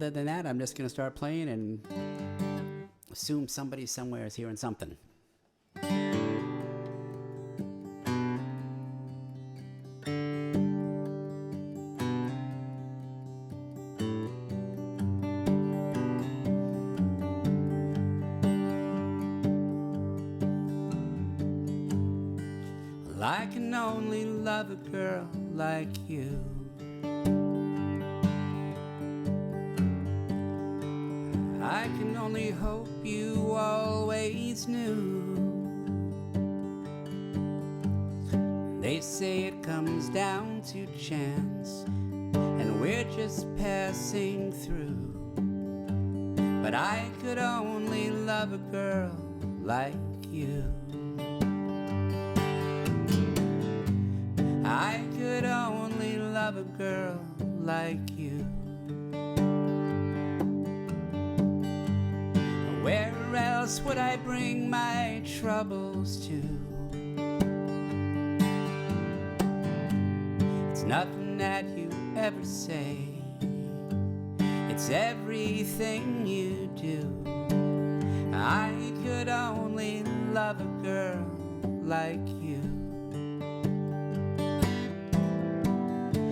other than that, I'm just going to start playing and assume somebody somewhere is hearing something. I can only love a girl like you. I can only hope you always knew. They say it comes down to chance, and we're just passing through. But I could only love a girl like you. I could only love a girl like you. Where else would I bring my troubles to? It's nothing that you ever say, it's everything you do. I could only love a girl like you.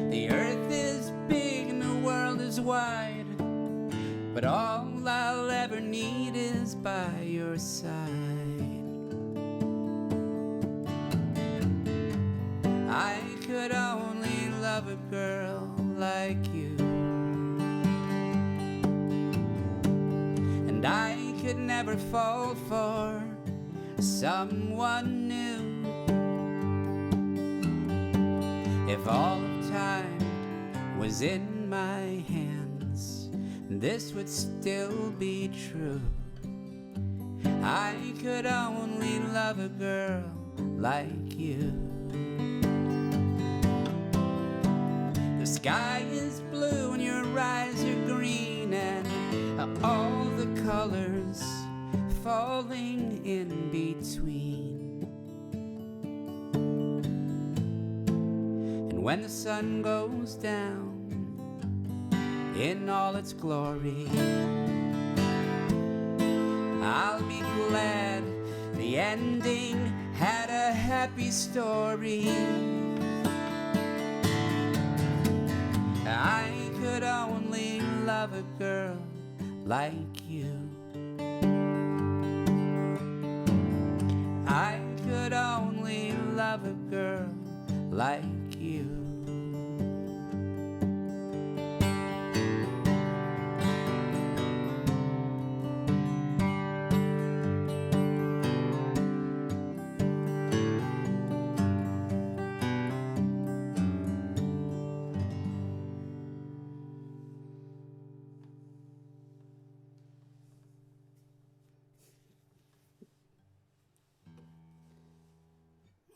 The earth is big and the world is wide, but all I'll ever need is by your side. I could only love a girl like you, and I could never fall for someone new. If all of time was in my hands, this would still be true. I could only love a girl like you. The sky is blue and your eyes are green, and all the colors falling in between. And when the sun goes down in all its glory, I'll be glad the ending had a happy story. I could only love a girl like you. I could only love a girl like you.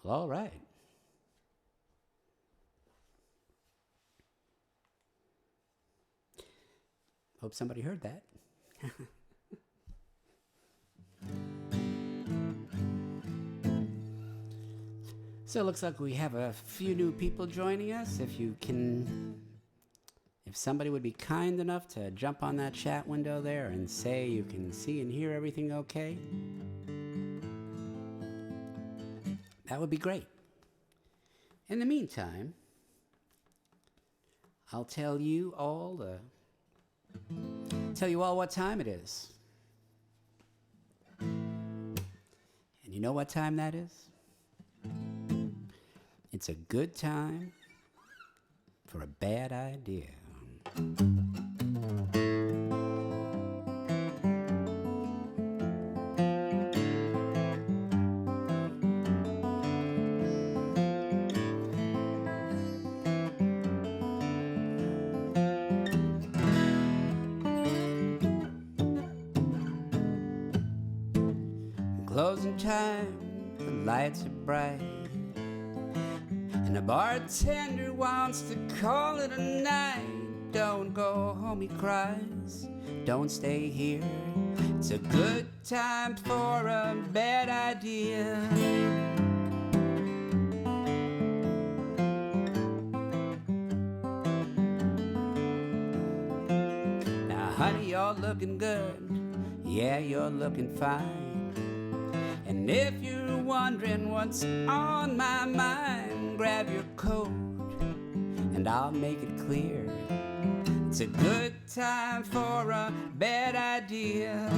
Well, all right. Hope somebody heard that. So it looks like we have a few new people joining us. If somebody would be kind enough to jump on that chat window there and say you can see and hear everything okay, that would be great. In the meantime, I'll tell you all what time it is. And you know what time that is? It's a good time for a bad idea. Closing time, the lights are bright, and the bartender wants to call it a night. Don't go home, he cries, don't stay here. It's a good time for a bad idea. Now honey, you're looking good. Yeah, you're looking fine. And if you're wondering what's on my mind, grab your coat and I'll make it clear. It's a good time for a bad idea.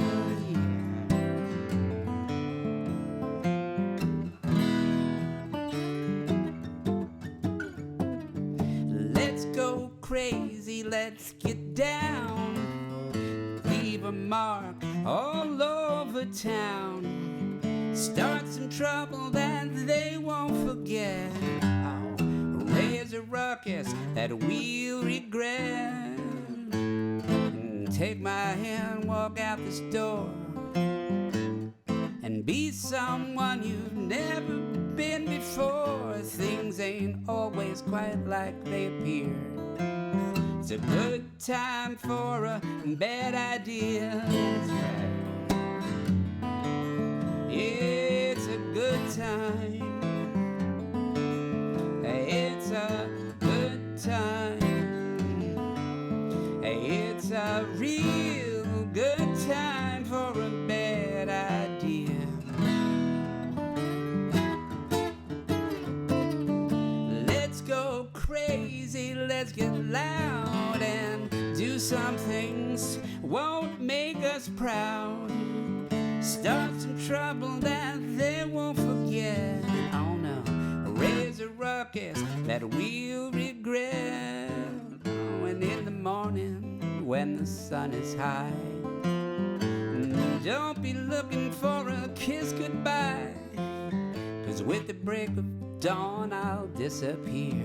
Let's go crazy, let's get down. Leave a mark all over town. Start some trouble that they won't forget. Oh, raise a ruckus that we'll regret. And take my hand, walk out this door, and be someone you've never been before. Things ain't always quite like they appear. It's a good time for a bad idea. It's a good time. It's a good time. It's a real good time for a bad idea. Let's go crazy, let's get loud and do some things won't make us proud. Start some trouble that they won't forget. Oh no, raise a ruckus that we'll regret. Oh, and in the morning when the sun is high, don't be looking for a kiss goodbye, 'cause with the break of dawn I'll disappear.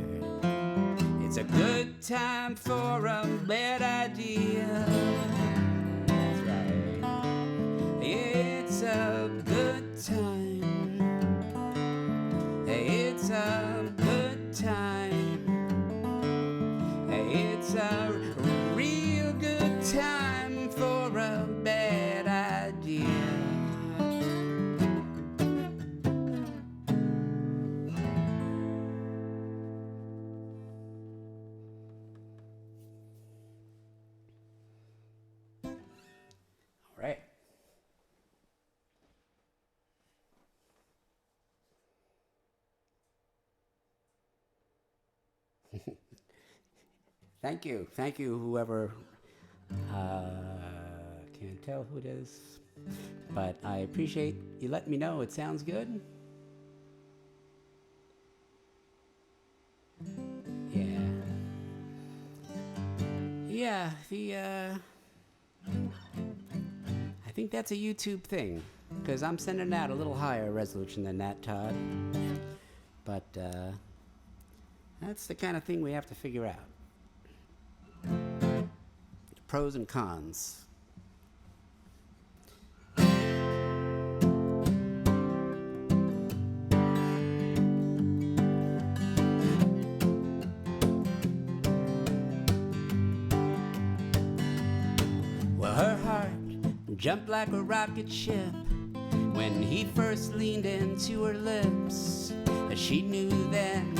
It's a good time for a bad idea. That's right. It's a good time. It's a good time. It's a real good time for a bad idea. All right. Thank you, whoever, can't tell who it is, but I appreciate you letting me know it sounds good. Yeah, I think that's a YouTube thing, because I'm sending out a little higher resolution than that, Todd, but, that's the kind of thing we have to figure out. Pros and cons. Well, her heart jumped like a rocket ship when he first leaned into her lips. She knew then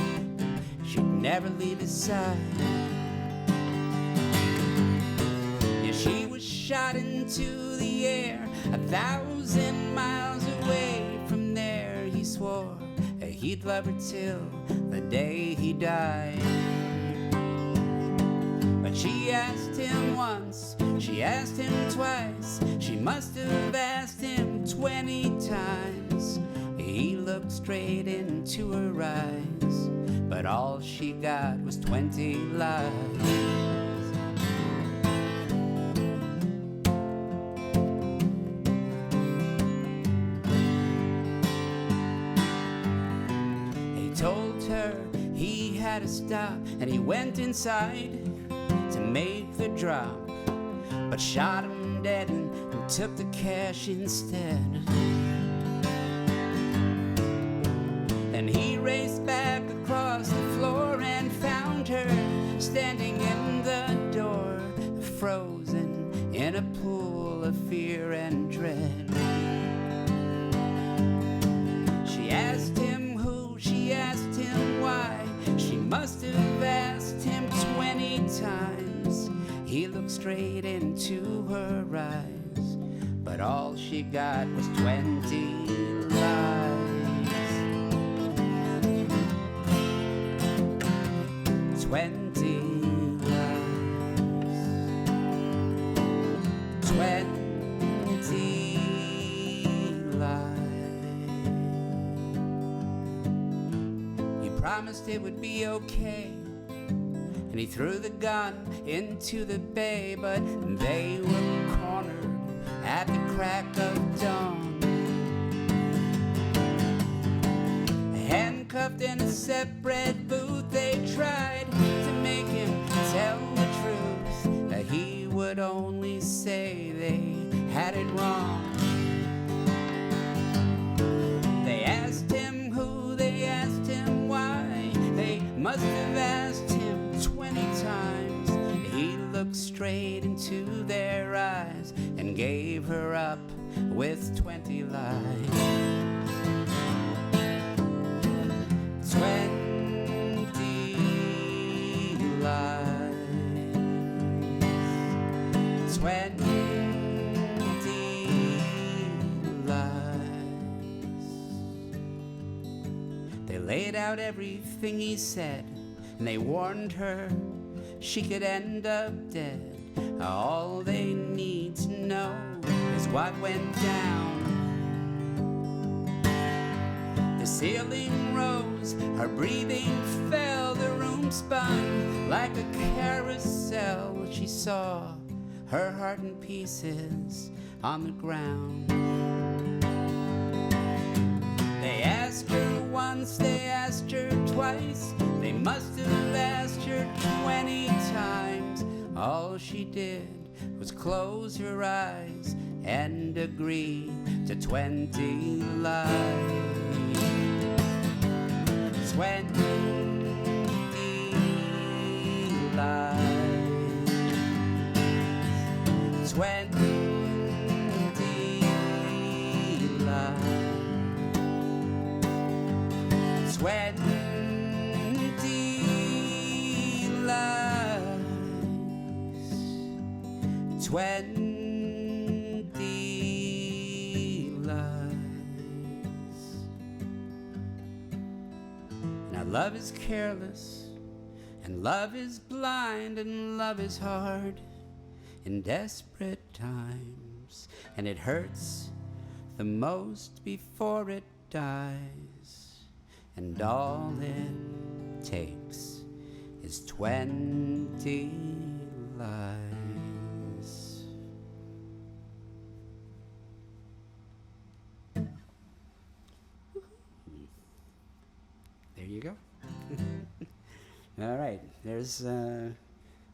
she'd never leave his side. Yeah, she was shot into the air 1,000 miles away from there. He swore he'd love her till the day he died. But she asked him once, she asked him twice, she must have asked him 20 times. He looked straight into her eyes, but all she got was 20 lies. He told her he had to stop, and he went inside to make the drop, but shot him dead and took the cash instead. Then he raced back across the floor and found her standing in the door, frozen in a pool of fear and dread. She asked him who, she asked him why, she must have asked him 20 times. He looked straight into her eyes, but all she got was 20 lies. 20 lies. 20 lies. He promised it would be okay, and he threw the gun into the bay, but they were cornered at the crack of dawn. Handcuffed in a separate booth, they tried to make him tell the truth, that he would only say they had it wrong. They asked him who, they asked him why, they must have asked him 20 times. He looked straight into their eyes and gave her up with 20 lies. 20 lies. 20 lies. They laid out everything he said, and they warned her she could end up dead. All they need to know is what went down. The ceiling rose, her breathing fell, the room spun like a carousel. She saw her heart in pieces on the ground. They asked her once, they asked her twice, they must have asked her 20 times. All she did was close her eyes and agree to 20 lies. 20 lies. 20 lies. 20 lies. 20 lies. Now love is careless, and love is blind, and love is hard in desperate times, and it hurts the most before it dies, and all it takes is 20 lies. There you go. All right, there's a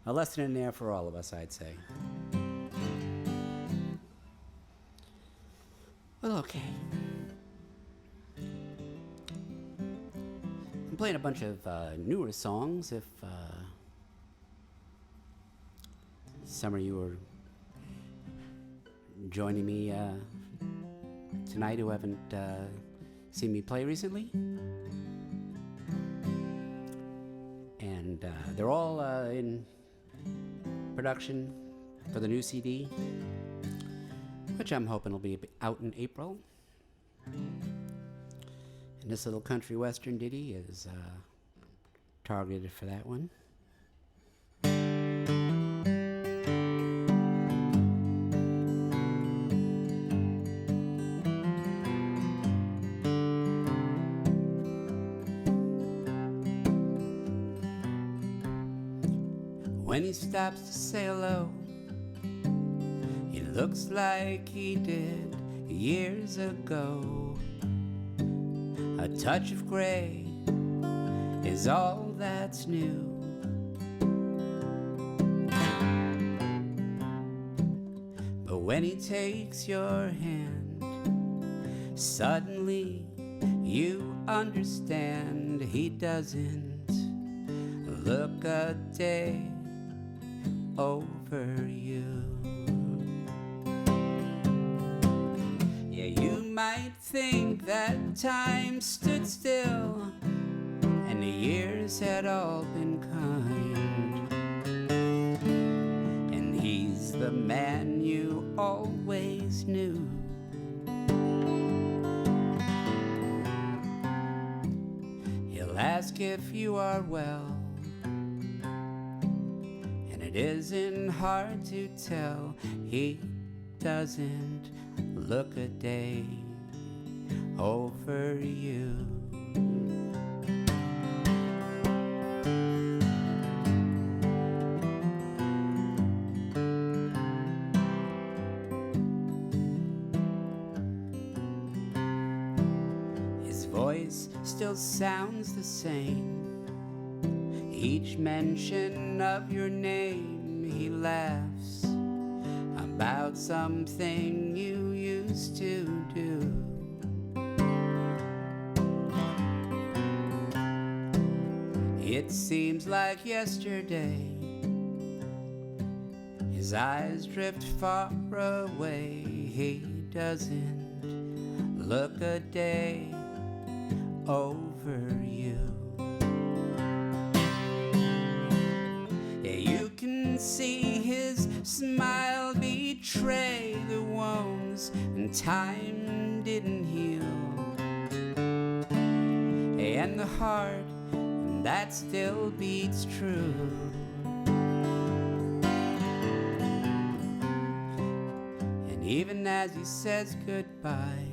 lesson in there for all of us, I'd say. Well, okay. I'm playing a bunch of newer songs. If some of you are joining me tonight who haven't seen me play recently. And they're all in production for the new CD, which I'm hoping will be out in April. And this little country western ditty is targeted for that one. When he stops to say hello, he looks like he did years ago. A touch of gray is all that's new. But when he takes your hand, suddenly you understand he doesn't look a day over you. Yeah, you might think that time stood still and the years had all been kind, the man you always knew. He'll ask if you are well, and it isn't hard to tell. He doesn't look a day over you. His voice still sounds the same. Each mention of your name, he laughs about something you used to do. It seems like yesterday. His eyes drift far away. He doesn't look a day over you. Yeah, you can see his smile betray the wounds and time didn't heal. And the heart that still beats true. And even as he says goodbye,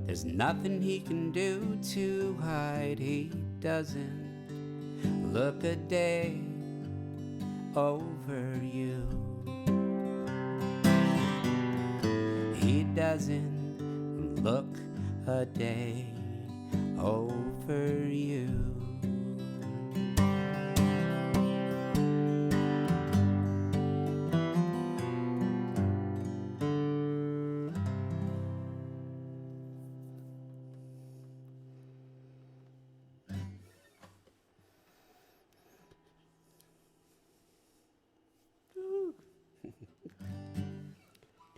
there's nothing he can do to hide. He doesn't look a day over you. He doesn't look a day over you.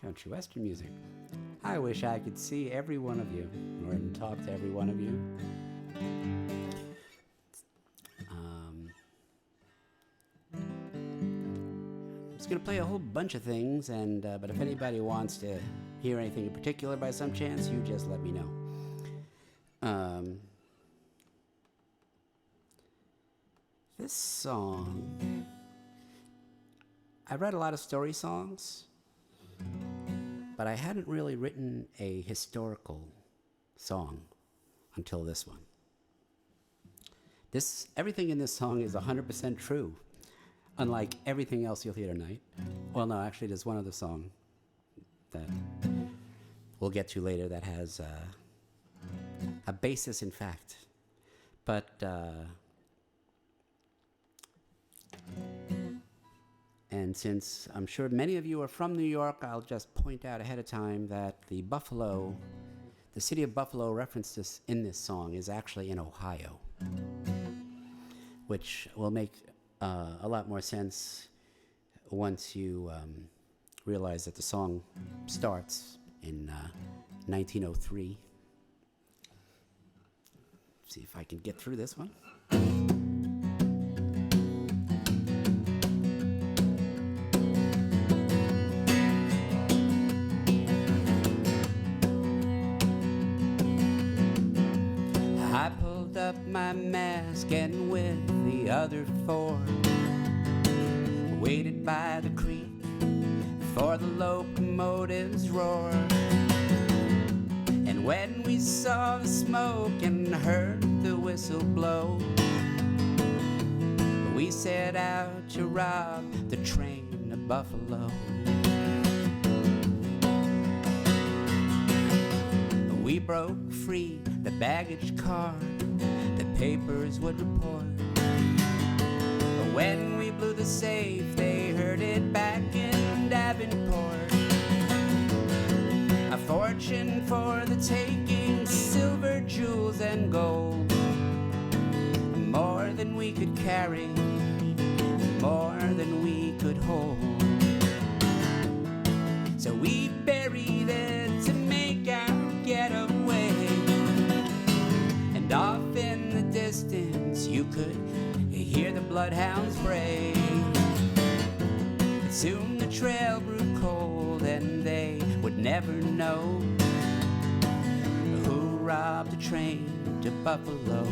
Country western music. I wish I could see every one of you, or talk to every one of you. I'm just gonna play a whole bunch of things, and but if anybody wants to hear anything in particular by some chance, you just let me know. This song, I read a lot of story songs, but I hadn't really written a historical song until this one. Everything in this song is 100% true, unlike everything else you'll hear tonight. Well, no, actually, there's one other song that we'll get to later that has a basis in fact. But and since I'm sure many of you are from New York, I'll just point out ahead of time that the city of Buffalo referenced in this song is actually in Ohio, which will make a lot more sense once you realize that the song starts in 1903. See if I can get through this one. I pulled up my mask and with the other four waited by the creek for the locomotive's roar. And when we saw the smoke and heard the whistle blow, we set out to rob the train of Buffalo. We broke free the baggage car, the papers would report. But when we blew the safe, they heard it back in Davenport. A fortune for the taking, silver, jewels, and gold. More than we could carry, more than we could hold. So we buried it to make our getaway. And off in the distance you could hear the bloodhounds bray. But Soon the trail grew cold and they would never know who robbed a train to Buffalo.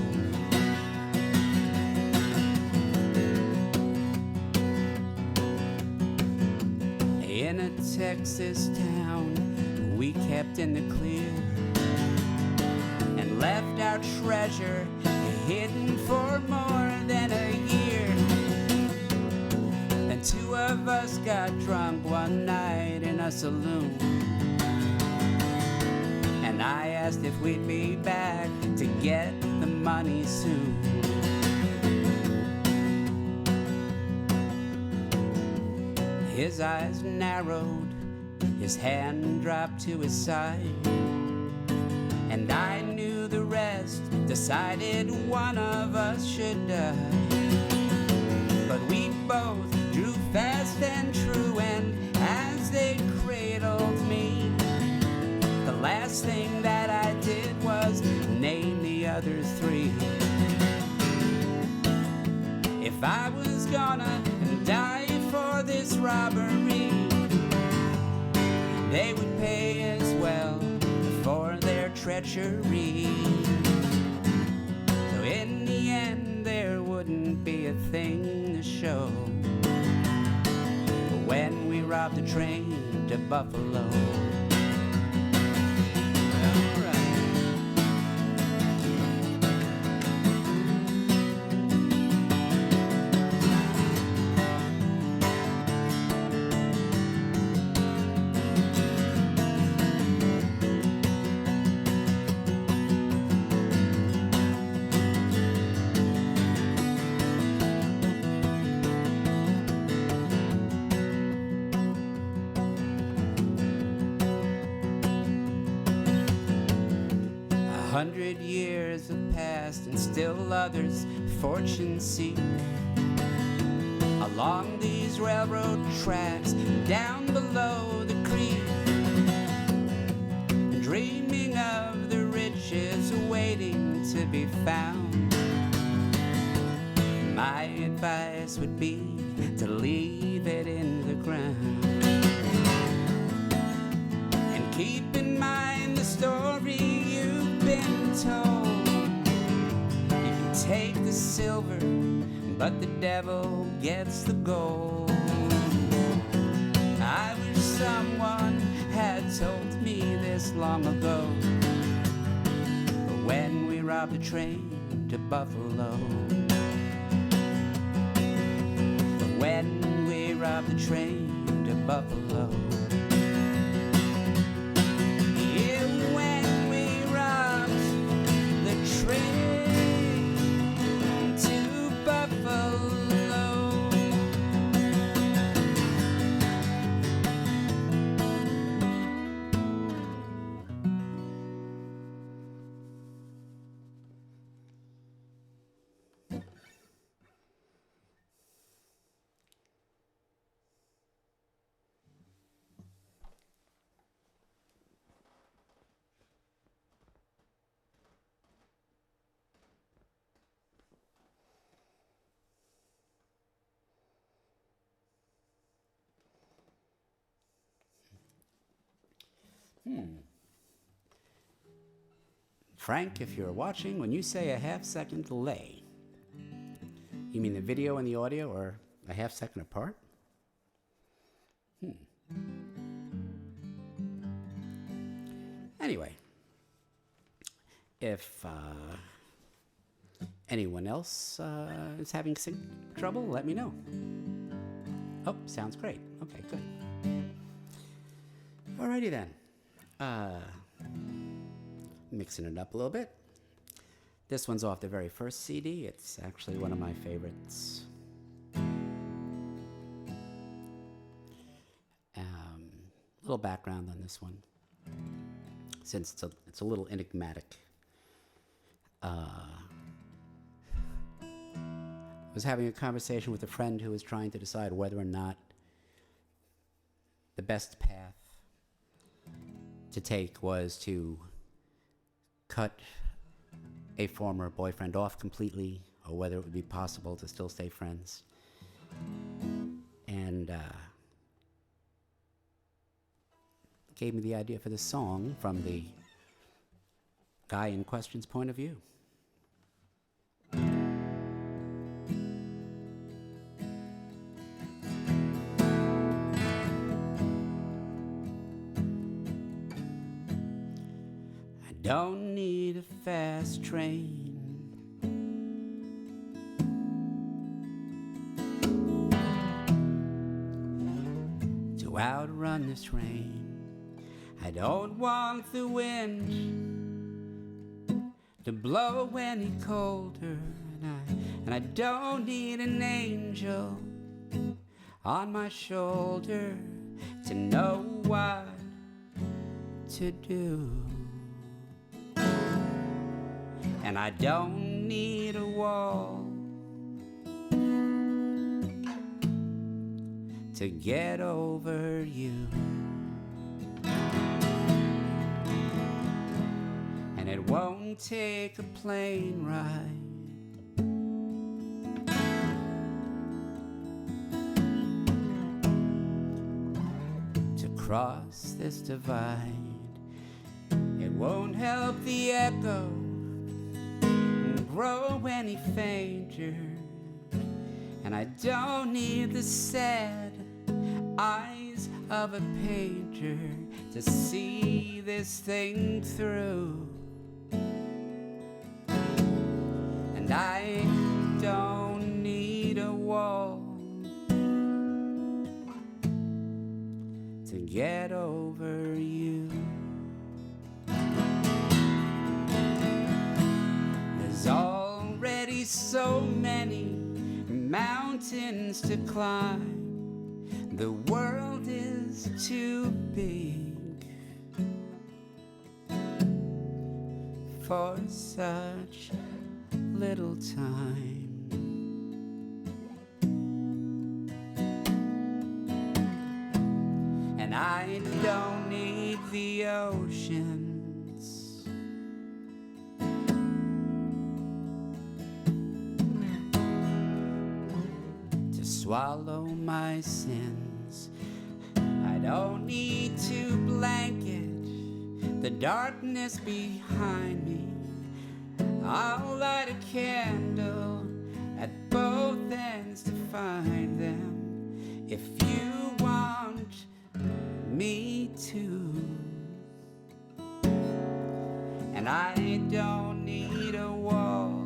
In a Texas town we kept in the clear and left our treasure hidden for more than a year. Then two of us got drunk one night in a saloon, and I asked if we'd be back to get the money soon. His eyes narrowed, his hand dropped to his side, and I knew the rest, decided one of us should die. But we both drew fast and true, and as they cradled me, the last thing that I did was name the other three. If I was gonna die for this robbery, they would pay as well for their treachery. So in the end there wouldn't be a thing to show when we robbed a train to Buffalo. A 100 years have passed and still others fortune seek along these railroad tracks down below the creek, dreaming of the riches waiting to be found. My advice would be to leave it in the ground and keep in mind the story you've been told. You can take the silver, but the devil gets the gold. I wish someone had told me this long ago, when we robbed a train to Buffalo. When we robbed the train to Buffalo. Yeah, when we robbed the train to Buffalo. Frank, if you're watching, when you say a half-second delay, you mean the video and the audio are a half-second apart? Anyway, if anyone else is having sync trouble, let me know. Oh, sounds great. Okay, good. Alrighty then. Mixing it up a little bit. This one's off the very first CD. It's actually one of my favorites. Little background on this one, since it's a little enigmatic. I was having a conversation with a friend who was trying to decide whether or not the best path to take was to cut a former boyfriend off completely, or whether it would be possible to still stay friends. And gave me the idea for the song from the guy in question's point of view. I don't need a fast train to outrun this rain. I don't want the wind to blow any colder, and I don't need an angel on my shoulder to know what to do. And I don't need a wall to get over you. And it won't take a plane ride to cross this divide. It won't help the echo grow any fainter, and I don't need the sad eyes of a painter to see this thing through. And I don't need a wall to get over you. There's already so many mountains to climb. The world is too big for such little time. And I don't need the oceans to swallow my sins. I don't need to blanket the darkness behind me. I'll light a candle at both ends to find them if you want me to. And I don't need a wall.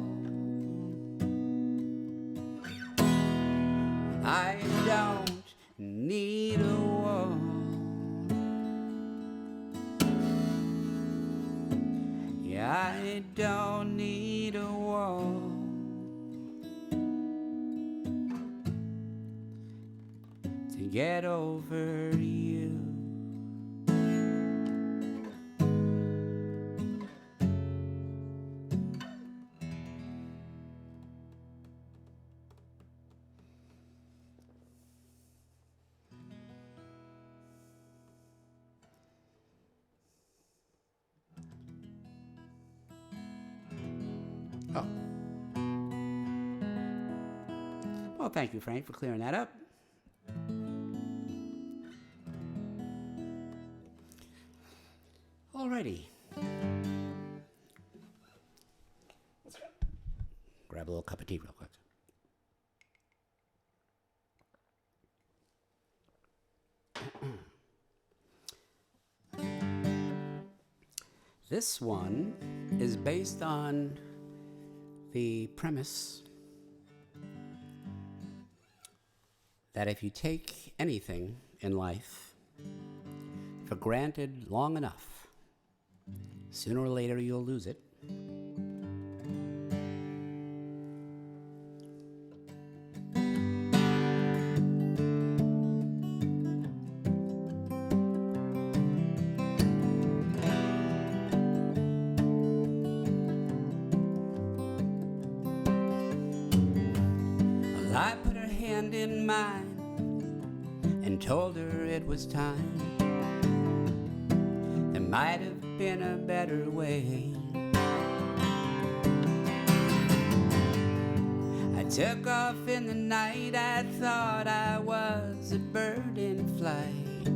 I don't need a wall. Yeah, I don't need a wall to get over you. Oh. Well, thank you, Frank, for clearing that up. Alrighty. Let's grab a little cup of tea real quick. This one is based on the premise that if you take anything in life for granted long enough, sooner or later you'll lose it. I put her hand in mine and told her it was time. There might have been a better way. I took off in the night, I thought I was a bird in flight.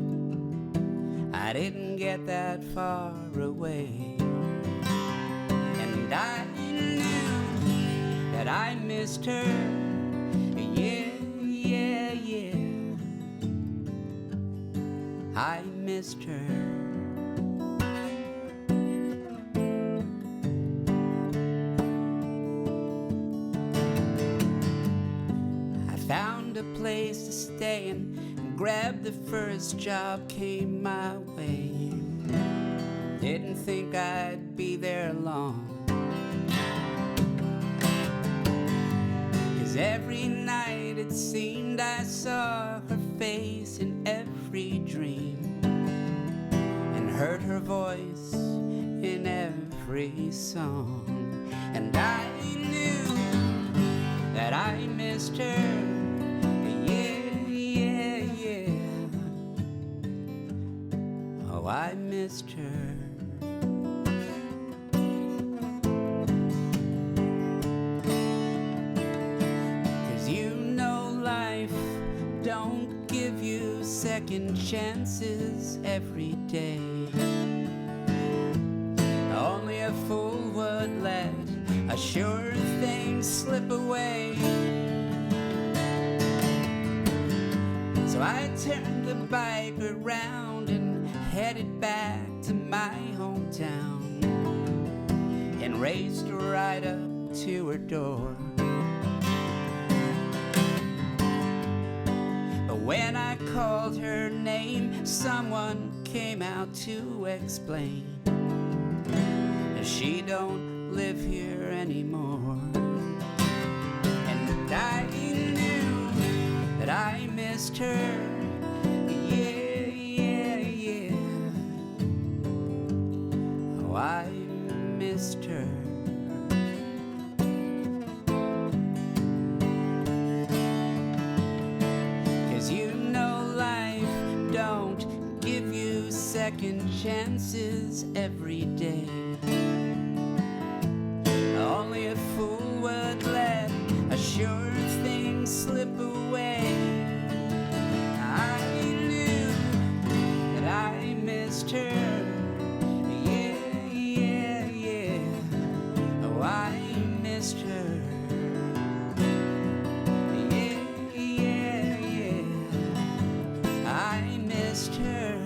I didn't get that far away, and I knew that I missed her. Yeah, yeah, yeah, I missed her. Found a place to stay and grabbed the first job came my way. Didn't think I'd be there long, 'cause every night it seemed I saw her face in every dream and heard her voice in every song. And I knew that I missed her. I missed her. 'Cause you know life don't give you second chances every day. Only a fool would let a sure thing slip away. So I turned the bike around and headed back to my hometown and raced right up to her door. But when I called her name, someone came out to explain that she don't live here anymore. And I knew that I missed her. I missed her. 'Cause you know life don't give you second chances every day. Only a fool would let a sure thing slip away. I knew that I missed her. I missed her. Yeah, yeah, yeah, I missed her.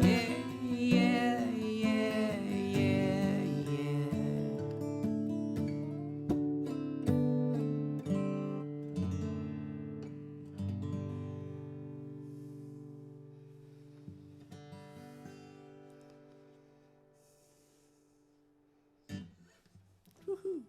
Yeah, yeah, yeah, yeah, yeah. Woohoo.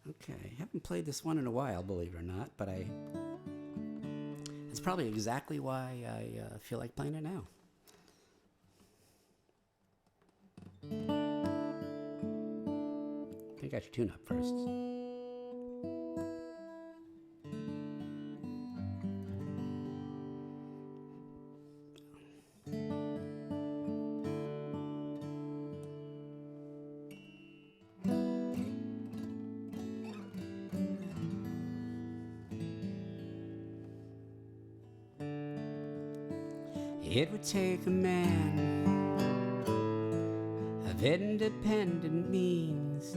Okay, haven't played this one in a while, believe it or not, but it's probably exactly why I feel like playing it now. I think I should tune up first. It would take a man of independent means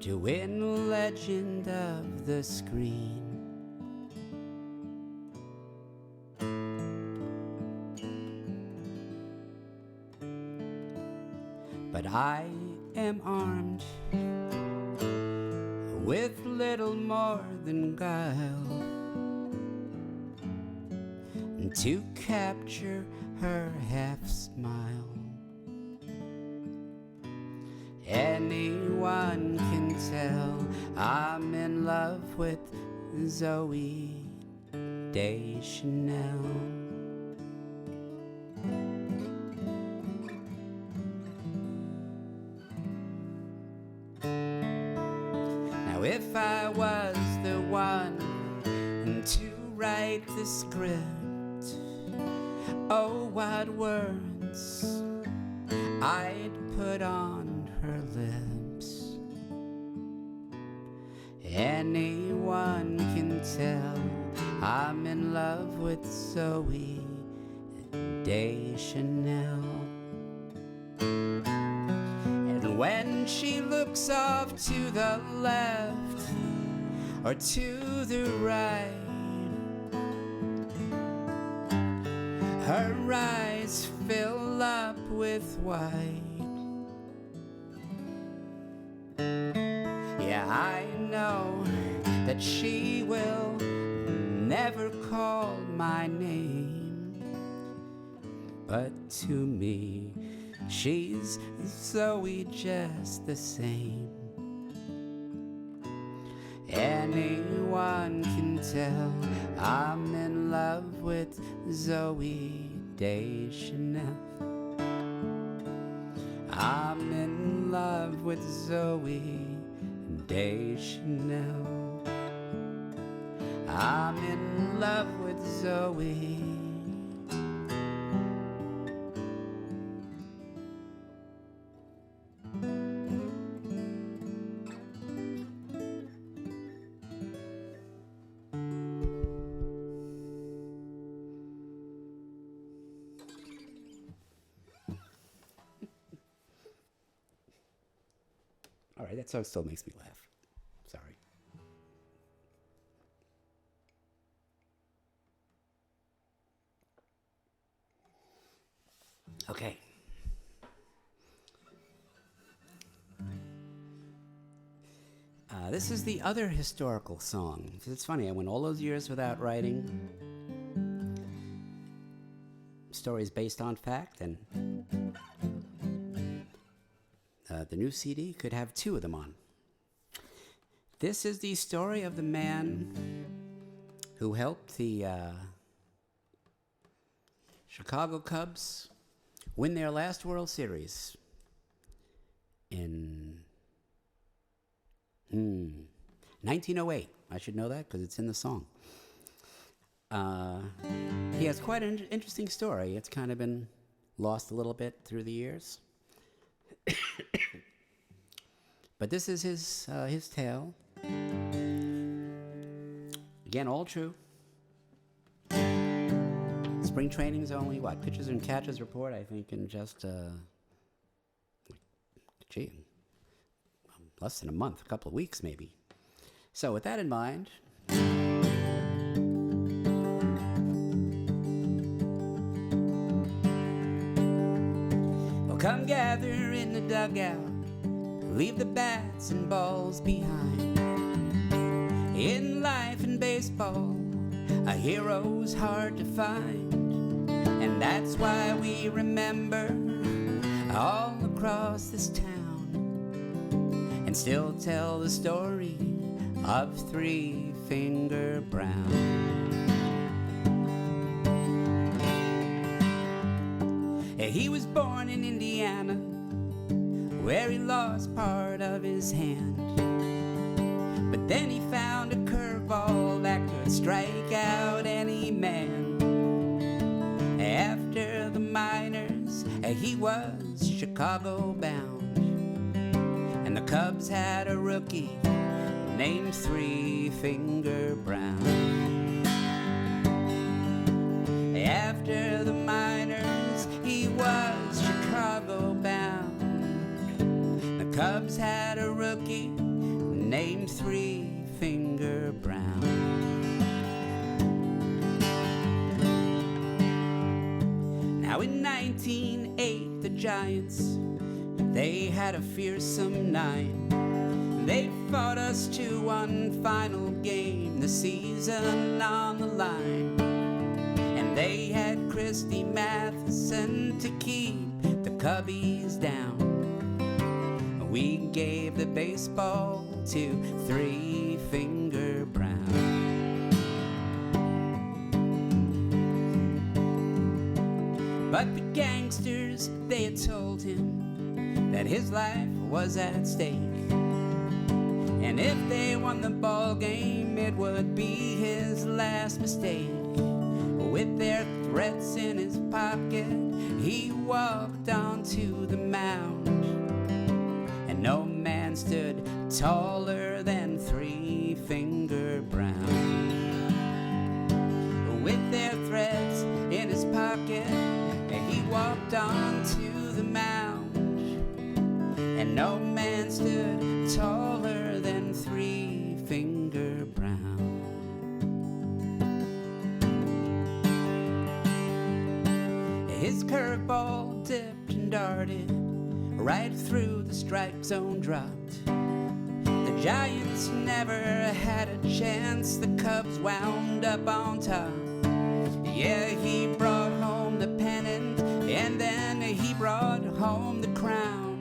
to win the legend of the screen. But I am armed with little more than guile to capture her half smile. Anyone can tell I'm in love with Zoe Deschanel. Now if I was the one to write the script, Oh, what words I'd put on her lips. Anyone can tell I'm in love with Zoe Deschanel. And when she looks off to the left or to the right, her eyes fill up with white. Yeah, I know that she will never call my name, but to me she's Zoe just the same. Anyone can tell I'm in love with Zoe Deschanel. I'm in love with Zoe Deschanel. I'm in love with Zoe. All right, that song still makes me laugh. Sorry. Okay. This is the other historical song. It's funny, I went all those years without writing stories based on fact, and the new CD could have two of them on. This is the story of the man who helped the Chicago Cubs win their last World Series in 1908. I should know that because it's in the song. He has quite an interesting story. It's kind of been lost a little bit through the years. But this is his tale. Again, all true. Spring training is only, pitchers and catchers report, I think, in just, less than a month, a couple of weeks maybe. So with that in mind, well, come gather in the dugout, leave the bats and balls behind. In life and baseball, a hero's hard to find, and that's why we remember all across this town and still tell the story of Three Finger Brown. He was born in Indiana, where he lost part of his hand, but then he found a curveball that could strike out any man. After the minors, he was Chicago bound, and the Cubs had a rookie named Three Finger Brown. After the minors, he was Chicago bound. The Cubs had a rookie named Three Finger Brown. Now in 1908, the Giants, they had a fearsome night. They fought us to one final game, the season on the line. And they had Christy Matheson to keep the Cubbies down. We gave the baseball to Three Finger Brown. But the gangsters, they had told him that his life was at stake, and if they won the ball game, it would be his last mistake. With their cigarettes in his pocket, he walked onto the mound. And no man stood taller than Three-Finger Brown. With their threads in his pocket, he walked onto the mound. And no man stood taller than Three-Finger Brown. His curveball dipped and darted right through the strike zone, dropped. The Giants never had a chance. The Cubs wound up on top. Yeah, he brought home the pennant, and then he brought home the crown.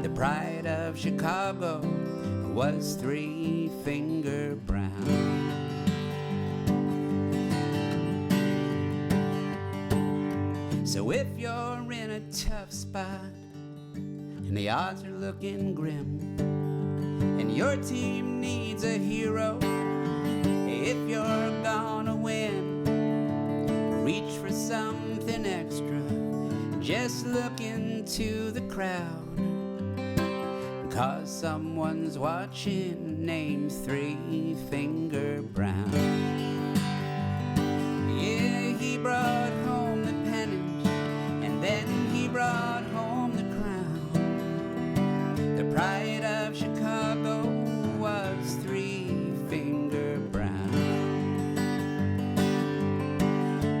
The pride of Chicago was Three-Finger Brown. So if you're in a tough spot and the odds are looking grim, and your team needs a hero, if you're gonna win, reach for something extra, just look into the crowd, 'cause someone's watching named Three-Finger Brown. Yeah, he brought home the pennant, and then he brought home the crown. The pride of Chicago was Three-Finger Brown.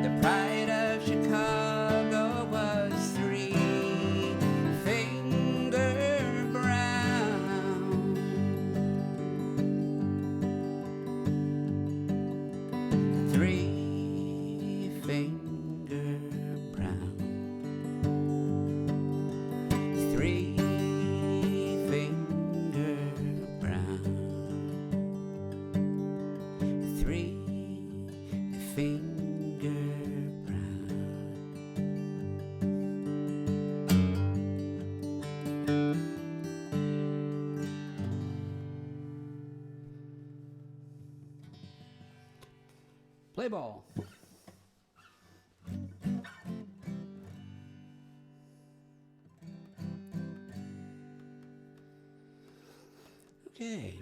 The pride of Chicago was Three-Finger Brown. Three-Finger Brown. Three-Finger Brown. Three-Finger Brown. Play ball. Okay.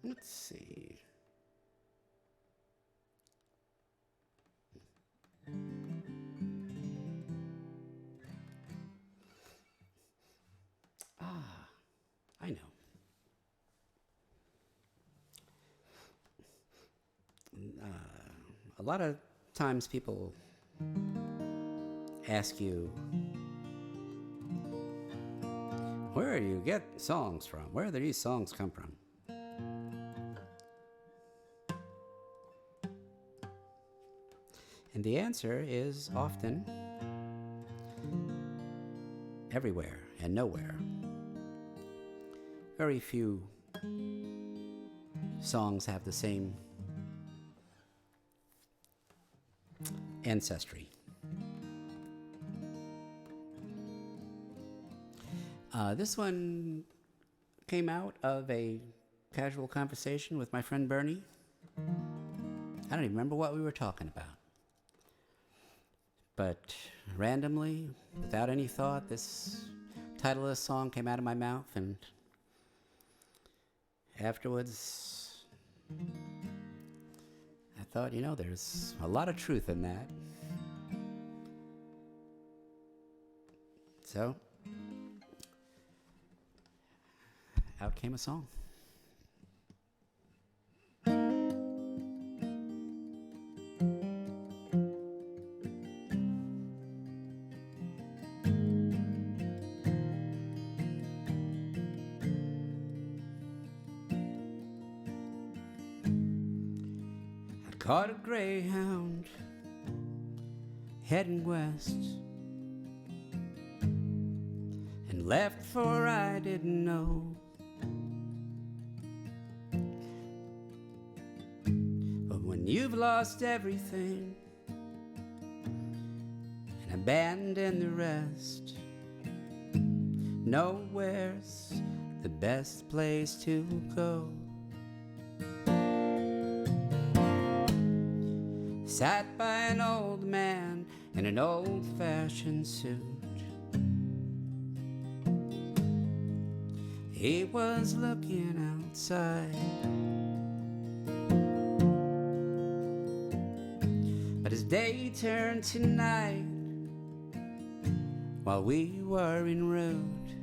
Let's see. I know. A lot of times people ask you, where do you get songs from? Where do these songs come from? And the answer is often everywhere and nowhere. Very few songs have the same ancestry. This one came out of a casual conversation with my friend Bernie. I don't even remember what we were talking about. But randomly, without any thought, this title of this song came out of my mouth, and afterwards, I thought, there's a lot of truth in that. So, out came a song. Caught a greyhound heading west and left for I didn't know. But when you've lost everything and abandoned the rest, nowhere's the best place to go. sat by an old man in an old-fashioned suit. He was looking outside, but as day turned to night, while we were en route,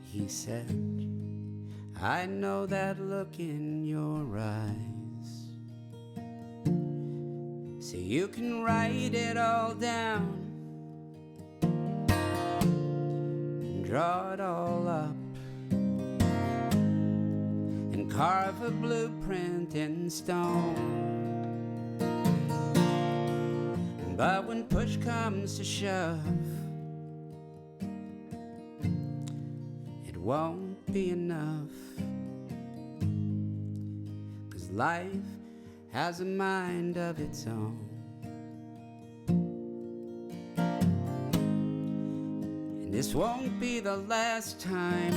he said, I know that look in your eyes. So you can write it all down and draw it all up and carve a blueprint in stone. But when push comes to shove, it won't be enough, 'cause life has a mind of its own. And this won't be the last time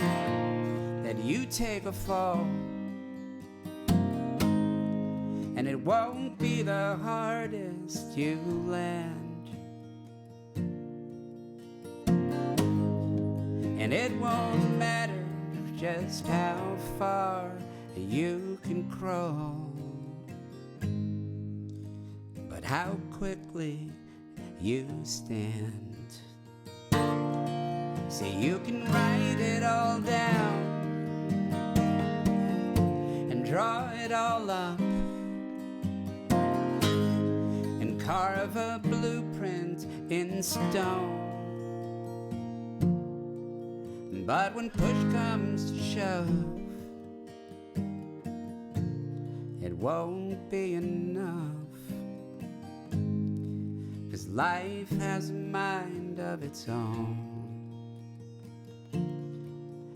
that you take a fall, and it won't be the hardest you land, and it won't matter just how far you can crawl, but how quickly you stand. So you can write it all down and draw it all up and carve a blueprint in stone. But when push comes to shove, it won't be enough, 'cause life has a mind of its own.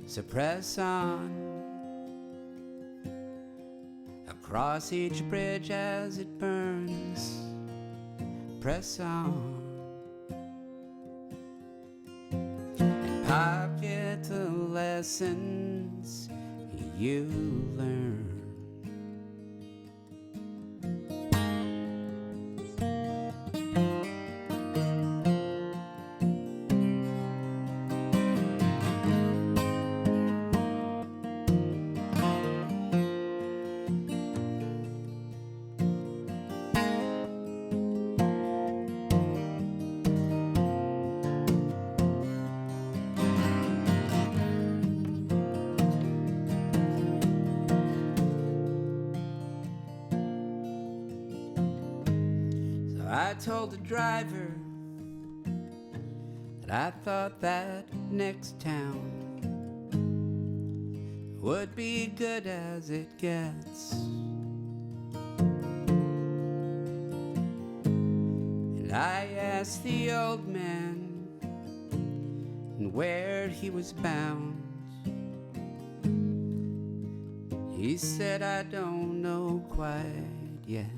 So press on across each bridge as it burns. Press on and pocket the lessons you learn. I told the driver that I thought that next town would be good as it gets, and I asked the old man where he was bound. He said, I don't know quite yet.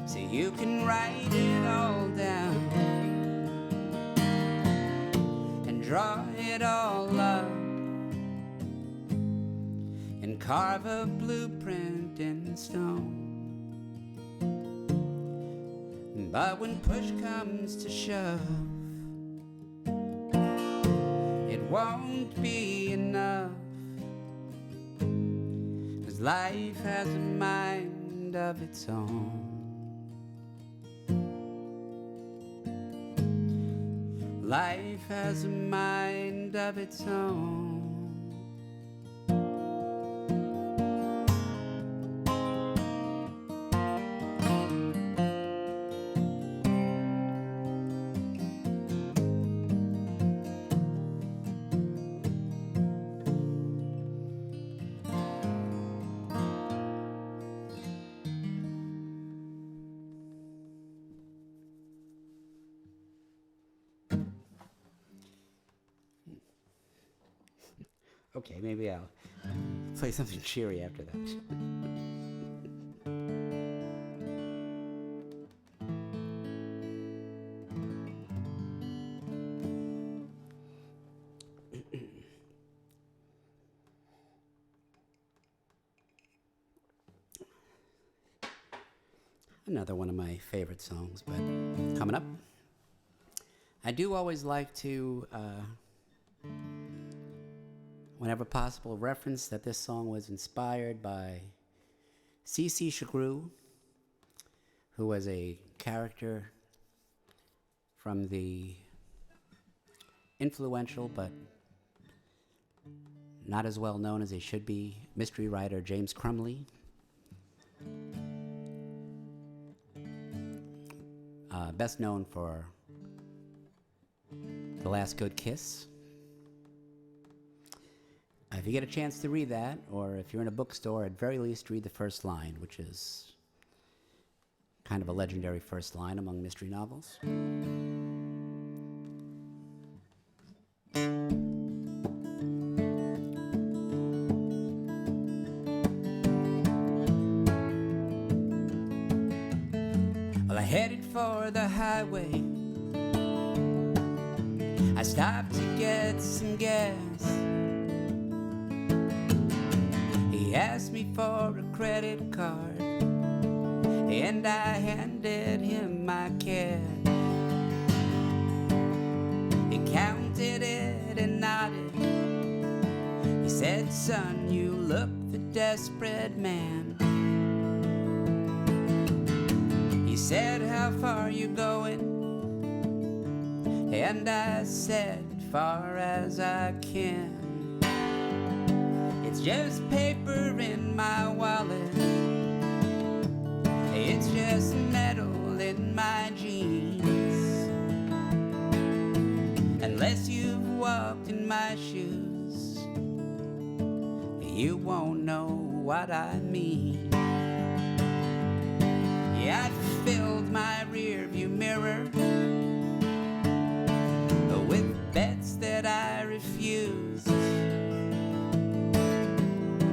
So you can write it all down and draw it all up and carve a blueprint in stone. But when push comes to shove, it won't be enough, 'cause life has a mind of its own. Life has a mind of its own. Okay, maybe I'll play something cheery after that. another one of my favorite songs, but coming up. I do always like to, whenever possible, reference that this song was inspired by C.C. Chagru, who was a character from the influential but not as well known as he should be mystery writer James Crumley. Best known for The Last Good Kiss. If you get a chance to read that, or if you're in a bookstore, at very least read the first line, which is kind of a legendary first line among mystery novels. Well, I headed for the highway. I stopped to get some gas. He asked me for a credit card, and I handed him my cash. He counted it and nodded. He said, "Son, you look the desperate man." He said, "How far you going?" And I said, "Far as I can." It's just paper in my wallet. It's just metal in my jeans. Unless you've walked in my shoes, you won't know what I mean. Yeah, I filled my rearview mirror with bets that I refused.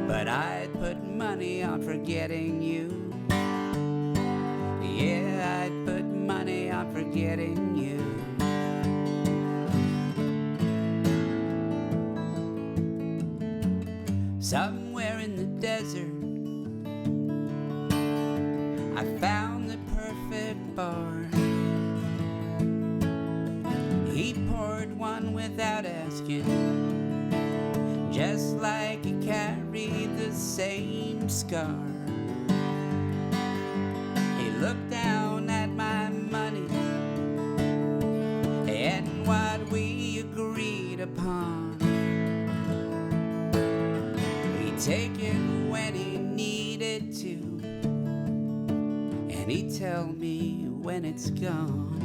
But I'd put money on forgetting you. Yeah, I'd put money on forgetting you. Somewhere in the desert, I found the perfect bar. He poured one without asking, just like he carried the same scar. He looked down at my money and what we agreed upon. He'd take it when he needed to, and he'd tell me when it's gone.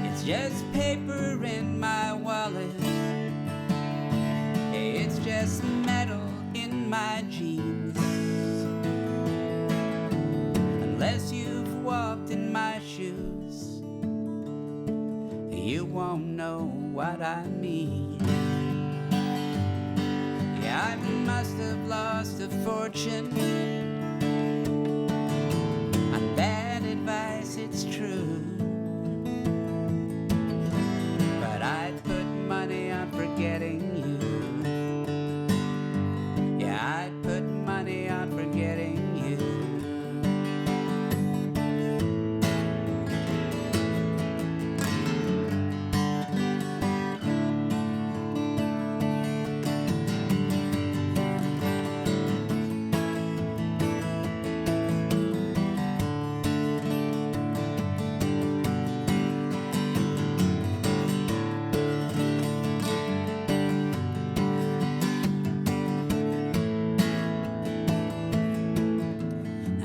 It's just paper in my wallet. It's just metal in my jeans. Unless you've walked in my shoes, you won't know what I mean. Yeah, I must have lost a fortune on bad advice, it's true. But I'd put money on forgetting you. I'd put money on forgetting you.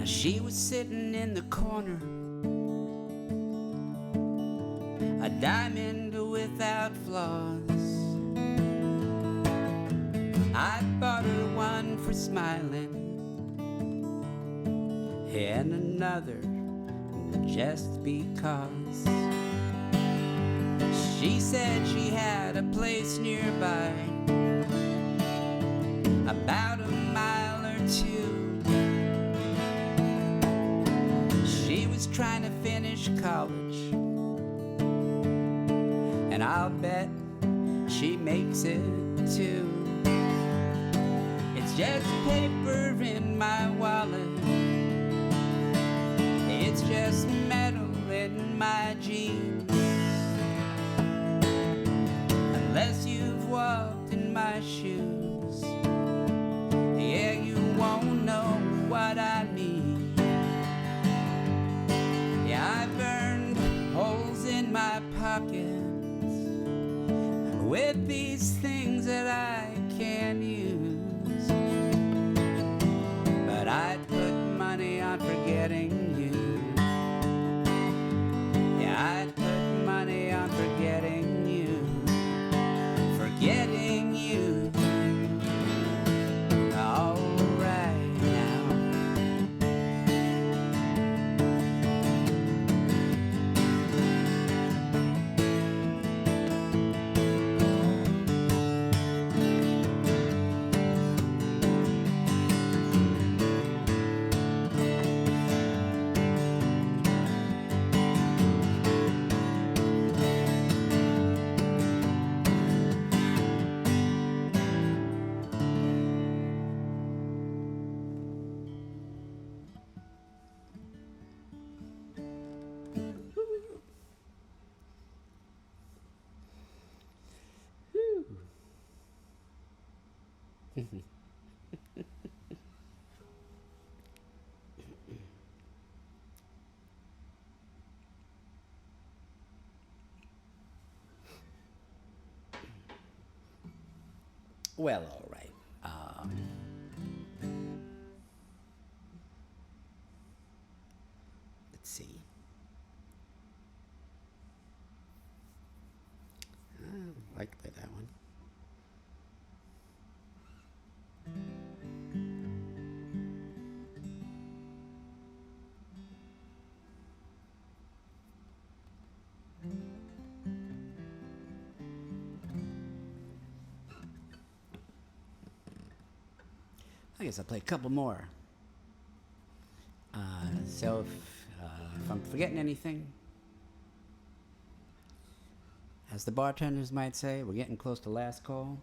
She was sitting in the corner, a diamond without flaws. I bought her one for smiling, and another just because. She said she had a place nearby, about a mile or two. She was trying to finish college, and I'll bet she makes it too. It's just paper in my wallet. it's just metal in my jeans. Unless you've walked in my shoes, yeah, you won't know what I mean. Yeah, I burned holes in my pockets with these things that I can't use, but I'd put money on forgetting you. Yeah, I'd put money on forgetting you. Forgetting you. All right now. Well, all right. Let's see. I like that one. I guess I'll play a couple more. So if I'm forgetting anything, as the bartenders might say, we're getting close to last call.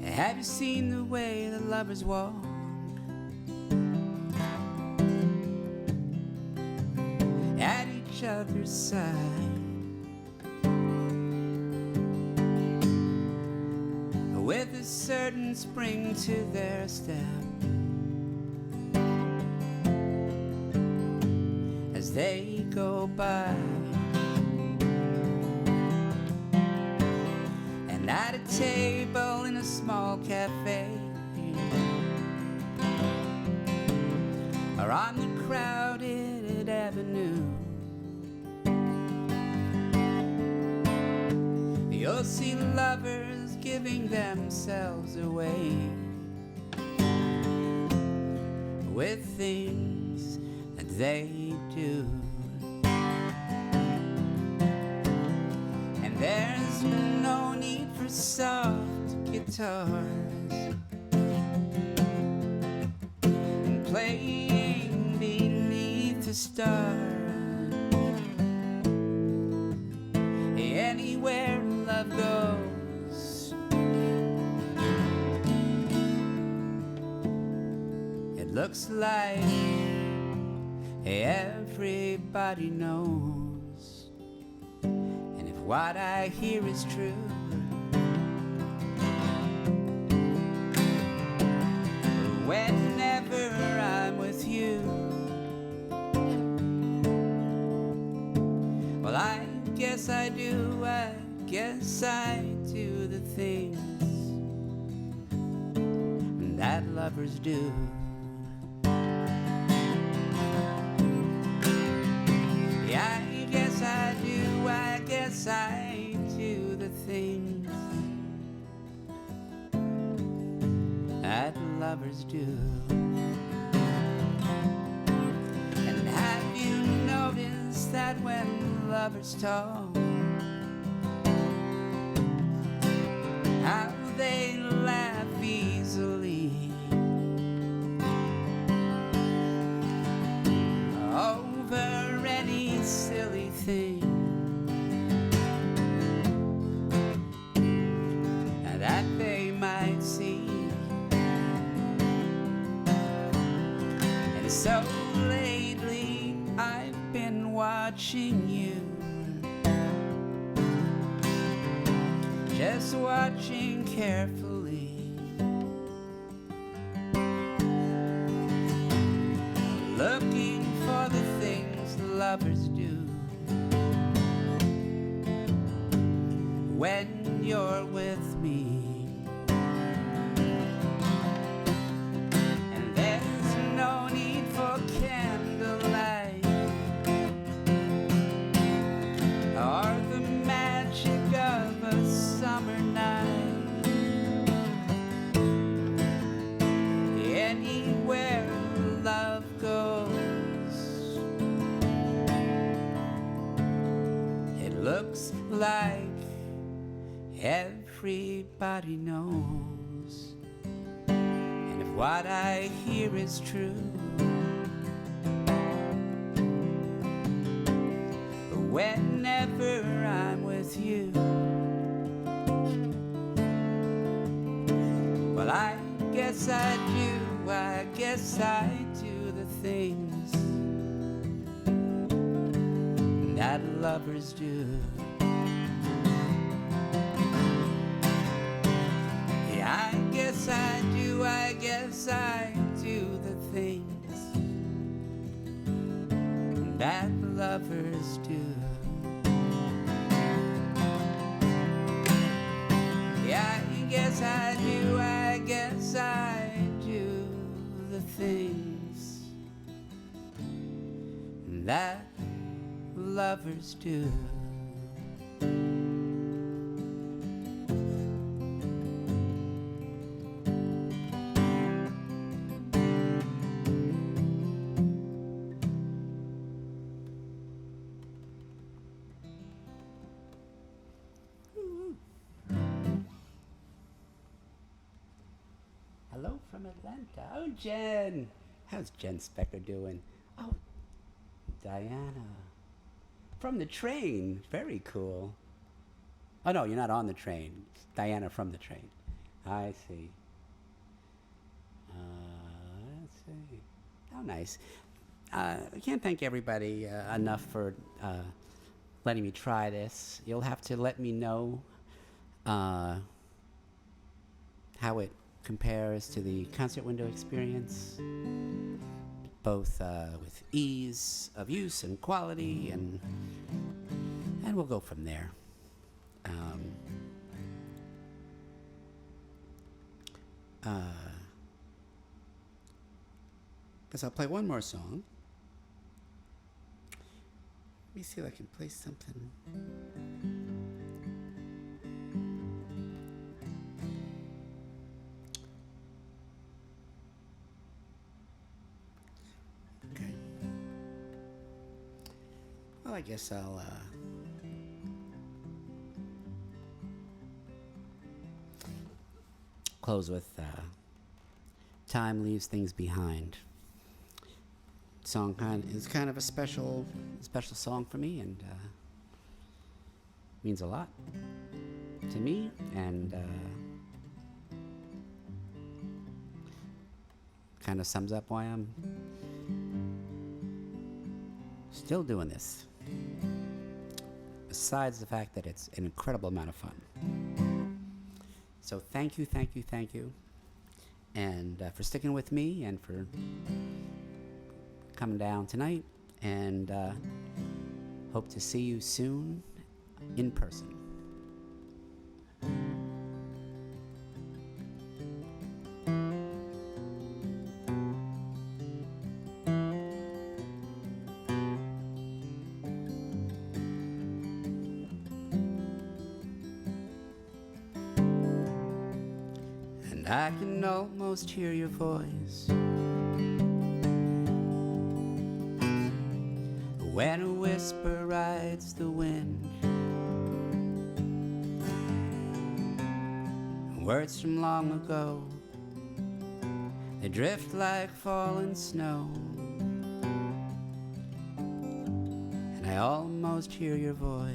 Have you seen the way the lovers walk? At each other's side, with a certain spring to their step, as they go by. And at a table in a small cafe, or on the crowded avenue, you'll see lovers giving themselves away with things that they do. And there's no need for soft guitars and playing beneath the stars. Anywhere love goes, it looks like everybody knows. And if what I hear is true, whenever I'm with you, well, I guess I do, I guess I do the things that lovers do. Yeah, I guess I do, I guess I do the things that lovers do. And have you noticed that when lovers talk, how they laugh easily? thing that they might see. And so lately I've been watching you, just watching carefully, looking for the things lovers do when you're with me. And there's no need for candlelight or the magic of a summer night. Anywhere love goes, it looks like everybody knows. And if what I hear is true, whenever I'm with you, well, I guess I do the things that lovers do. Yeah, I guess I do the things that lovers do. Yeah, I guess I do the things that lovers do. Hello from Atlanta. Oh, Jen. How's Jen Specker doing? Oh, Diana. From the train. Very cool. Oh, no, you're not on the train. It's Diana from the train. I see. Let's see. How nice. I can't thank everybody enough for letting me try this. You'll have to let me know how it compares to the concert window experience, both with ease of use and quality, and we'll go from there. Guess I'll play one more song. Let me see if I can play something. Okay. Well, I guess I'll close with Time Leaves Things Behind. Song is kind of a special song for me, and means a lot to me, and kind of sums up why I'm still doing this, besides the fact that it's an incredible amount of fun. So thank you, and for sticking with me, and for coming down tonight, and hope to see you soon in person. And I can almost hear your voice when a whisper rides the wind. Words from long ago, they drift like fallen snow, and I almost almost hear your voice.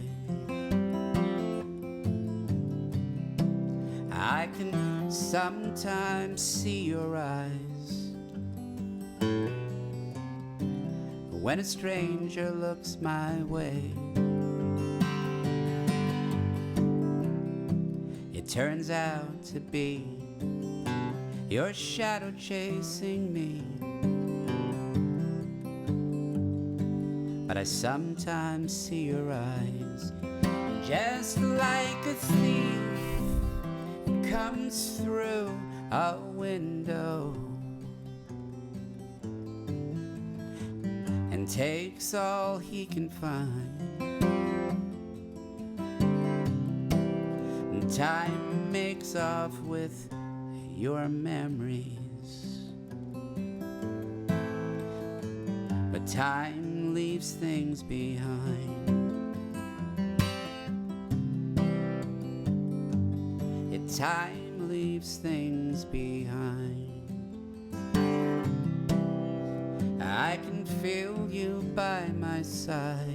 I can sometimes see your eyes when a stranger looks my way. It turns out to be your shadow chasing me, but I sometimes see your eyes, just like a thief comes through a window and takes all he can find. And time makes off with your memories, but time leaves things behind. Time leaves things behind. I can feel you by my side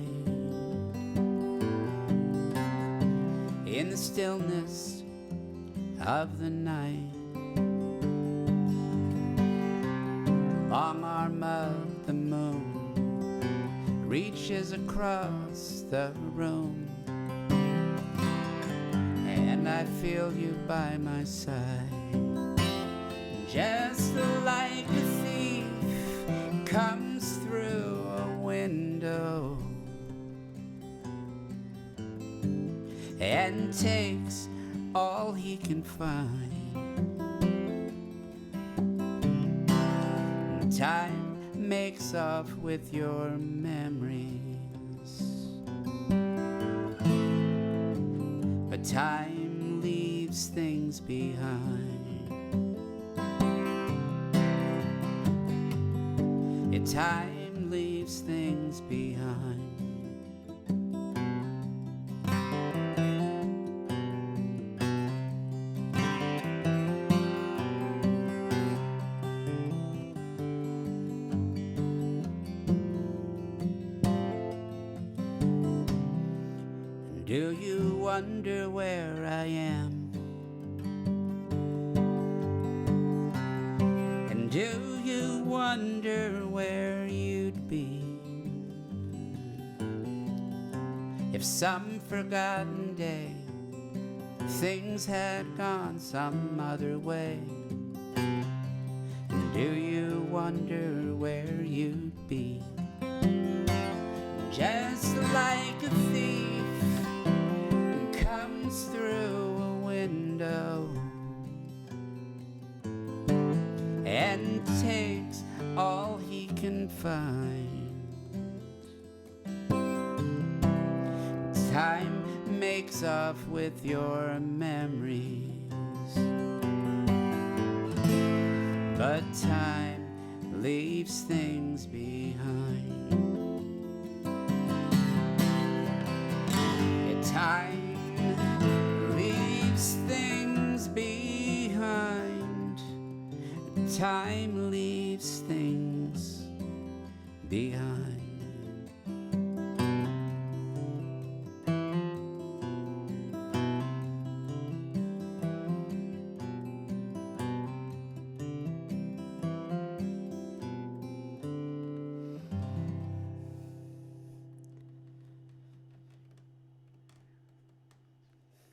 in the stillness of the night. Long arm of the moon reaches across the room, and I feel you by my side, just like a thief comes through a window and takes all he can find. Time makes off with your memories, but time leaves things behind. Yeah, time leaves things behind. Do you wonder where I am? And do you wonder where you'd be if some forgotten day things had gone some other way? And do you wonder where you'd be, just like a thief comes through a window and takes all he can find? Time makes off with your memories, but time leaves things behind. Time leaves things behind. Time leaves things behind.